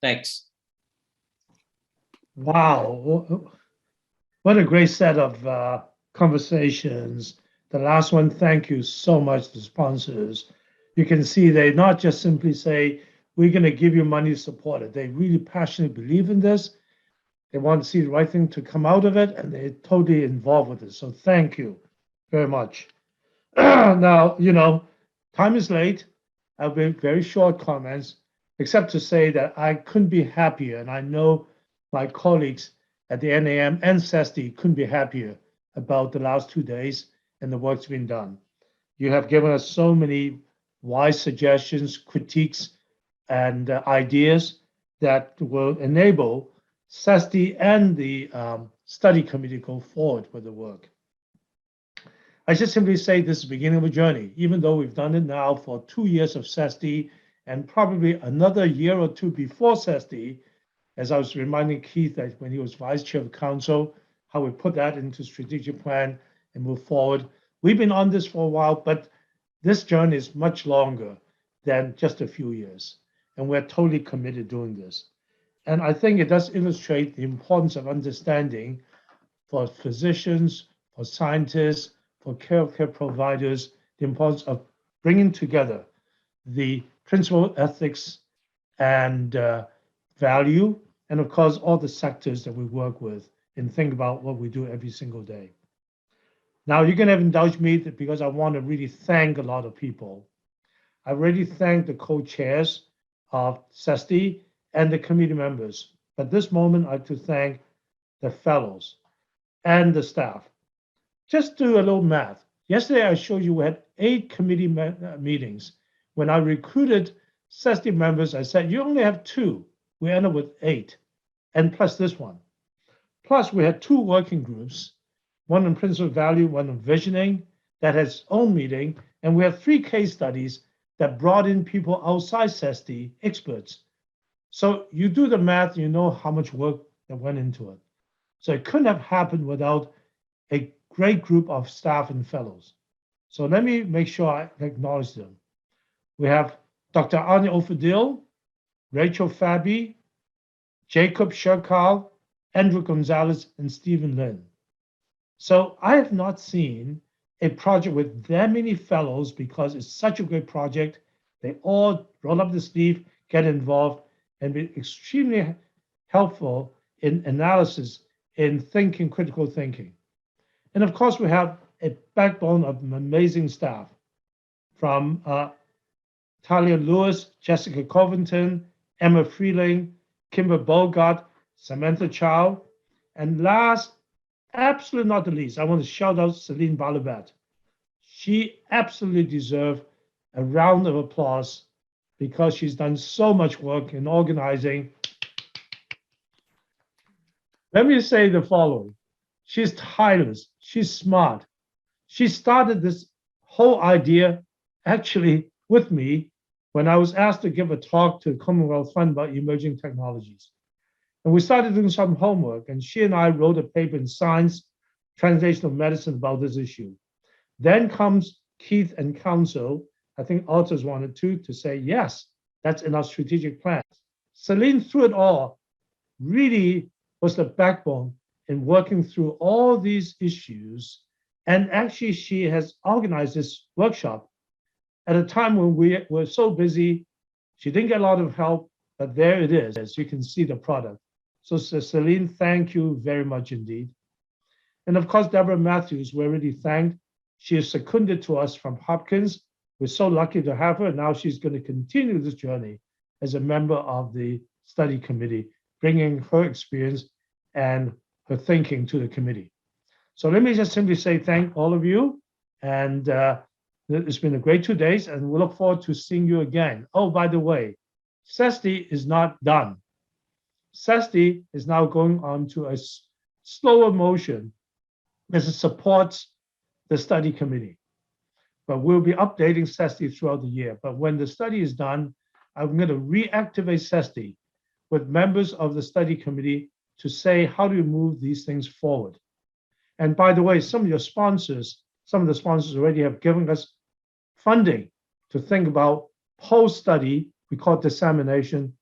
Thanks. Wow, what a great set of conversations. The last one, thank you so much to sponsors. You can see they not just simply say, we're going to give you money to support it. They really passionately believe in this. They want to see the right thing to come out of it, and they're totally involved with it. So thank you very much. Now, time is late. I'll be very short comments, except to say that I couldn't be happier, and I know my colleagues at the NAM and CESTI couldn't be happier about the last 2 days and the work's been done. You have given us so many wise suggestions, critiques, and ideas that will enable CESTI and the study committee go forward with the work. I should simply say this is the beginning of a journey, even though we've done it now for 2 years of CESTI and probably another year or two before CESTI, as I was reminding Keith that when he was vice chair of council, how we put that into strategic plan and move forward. We've been on this for a while, but this journey is much longer than just a few years. And we're totally committed doing this. And I think it does illustrate the importance of understanding for physicians, for scientists, for care providers, the importance of bringing together the principle, ethics, and value, and of course, all the sectors that we work with and think about what we do every single day. Now, you're going to indulge me because I want to really thank a lot of people. I really thank the co-chairs of CESTI and the committee members. But this moment, I have to thank the fellows and the staff. Just do a little math. Yesterday, I showed you we had 8 committee meetings. When I recruited CESTI members, I said, you only have 2. We ended up with 8, and plus this one. Plus, we had 2 working groups, one on principal value, one on visioning, that has its own meeting, and we have 3 case studies that brought in people outside CESTI, experts. So you do the math, you know how much work that went into it. So it couldn't have happened without a great group of staff and fellows. So let me make sure I acknowledge them. We have Dr. Anya Ofadil, Rachel Fabi, Jacob Sherkal, Andrew Gonzalez, and Stephen Lin. So I have not seen a project with that many fellows because it's such a great project. They all roll up the sleeve, get involved, and be extremely helpful in analysis, in thinking, critical thinking. And of course, we have a backbone of amazing staff from Talia Lewis, Jessica Covington, Emma Freeling, Kimber Bogart, Samantha Chow, and last, absolutely not the least, I want to shout out Celine Balabat. She absolutely deserves a round of applause because she's done so much work in organizing. Let me say the following. She's tireless. She's smart. She started this whole idea actually with me when I was asked to give a talk to the Commonwealth Fund about emerging technologies. And we started doing some homework, and she and I wrote a paper in Science Translational Medicine about this issue. Then comes Keith and Council, I think authors wanted to say, yes, that's in our strategic plan. Celine, through it all, really was the backbone in working through all these issues. And actually, she has organized this workshop at a time when we were so busy. She didn't get a lot of help, but there it is, as you can see the product. So Celine, thank you very much indeed. And of course, Deborah Matthews, we already thanked. She is seconded to us from Hopkins. We're so lucky to have her. Now she's going to continue this journey as a member of the study committee, bringing her experience and her thinking to the committee. So let me just simply say thank all of you. And it's been a great 2 days, and we look forward to seeing you again. Oh, by the way, CESTI is not done. CESTI is now going on to a slower motion as it supports the study committee. But we'll be updating CESTI throughout the year. But when the study is done, I'm going to reactivate CESTI with members of the study committee to say, how do you move these things forward? And by the way, some of the sponsors already have given us funding to think about post-study, we call it dissemination,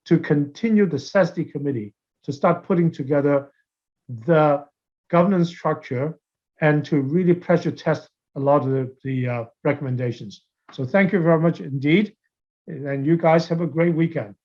to continue the CESTI committee to start putting together the governance structure and to really pressure test a lot of the recommendations. So thank you very much indeed. And you guys have a great weekend.